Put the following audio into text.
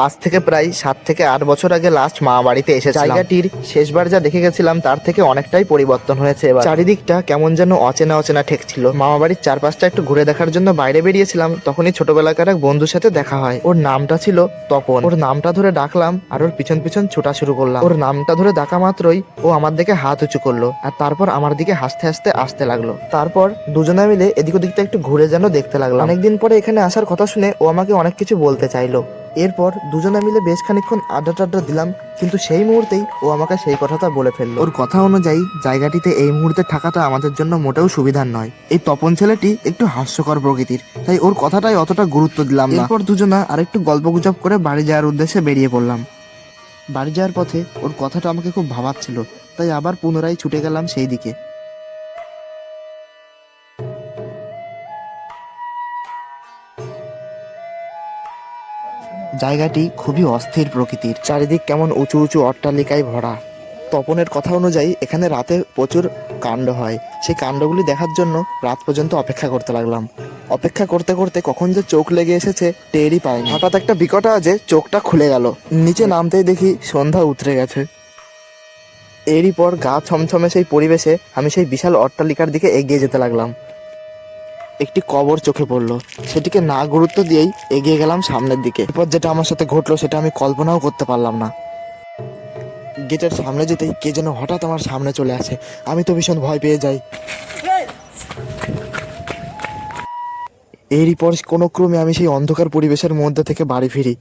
আজ থেকে প্রায় 7 থেকে 8 বছর আগে লাস্ট মা বাড়িতে এসেছিলাম। জায়গাটির শেষবার যা দেখে গেছিলাম তার থেকে অনেকটাই পরিবর্তন হয়েছে এবার। চারিদিকটা কেমন যেন অচেনা অচেনা ঠেকছিল। মামা বাড়ির চারপাশটা একটু ঘুরে দেখার জন্য বাইরে বেরিয়েছিলাম, তখনই ছোটবেলাকার এক বন্ধুর সাথে দেখা হয়। ওর নামটা ছিল তপন। ওর নামটা ধরে ডাকলাম আর ওর পিছন পিছন ছোটা শুরু করলাম। ওর নামটা ধরে ডাকা মাত্রই ও আমার দিকে হাত উঁচু করলো আর তারপর আমার দিকে হাসতে হাসতে আসতে লাগলো। তারপর দুজনে মিলে এদিক ওদিকটা একটু ঘুরে যেন দেখতে লাগলাম। অনেকদিন পরে এখানে আসার কথা শুনে ও আমাকে অনেক কিছু বলতে চাইলো। এরপর দুজনে মিলে বেশ খানিকক্ষণ আড্ডা টাড্ডা দিলাম, কিন্তু সেই মুহূর্তেই ও আমাকে সেই কথাটা বলে ফেললো। ওর কথা অনুযায়ী জায়গাটিতে এই মুহূর্তে থাকাটা আমাদের জন্য মোটেও সুবিধার নয়। এই তপন ছেলেটি একটু হাস্যকর প্রকৃতির, তাই ওর কথাটাই অতটা গুরুত্ব দিলাম না। এরপর দুজনা আরেকটু গল্পগুজব করে বাড়ি যাওয়ার উদ্দেশ্যে বেরিয়ে পড়লাম। বাড়ি যাওয়ার পথে ওর কথাটা আমাকে খুব ভাবাচ্ছিল, তাই আবার পুনরায় ছুটে গেলাম সেই দিকে। জায়গাটি খুবই অস্থির প্রকৃতির, চারিদিক কেমন উঁচু উঁচু অট্টালিকায় ভরা। তপনের কথা অনুযায়ী এখানে রাতে প্রচুর কাণ্ড হয়। সেই কাণ্ডগুলি দেখার জন্য রাত পর্যন্ত অপেক্ষা করতে লাগলাম। অপেক্ষা করতে করতে কখন যে চোখ লেগে এসেছে টেরই পাইনি। হঠাৎ একটা বিকট আওয়াজে চোখটা খুলে গেল। নিচে নামতেই দেখি সন্ধ্যা উতরে গেছে। এরই পর গা ছমছমে সেই পরিবেশে আমি সেই বিশাল অট্টালিকার দিকে এগিয়ে যেতে লাগলাম। একটি কবর চোখে পড়লো, সেটিকে না গুরুত্ব দিয়েই এগিয়ে গেলাম সামনের দিকে। এরপর যেটা আমার সাথে ঘটলো সেটা আমি কল্পনাও করতে পারলাম না। গেটের সামনে যেতেই কে যেন হঠাৎ আমার সামনে চলে আসে। আমি তো ভীষণ ভয় পেয়ে যাই। এরই পর কোনো ক্রমে আমি সেই অন্ধকার পরিবেশের মধ্যে থেকে বাড়ি ফিরি।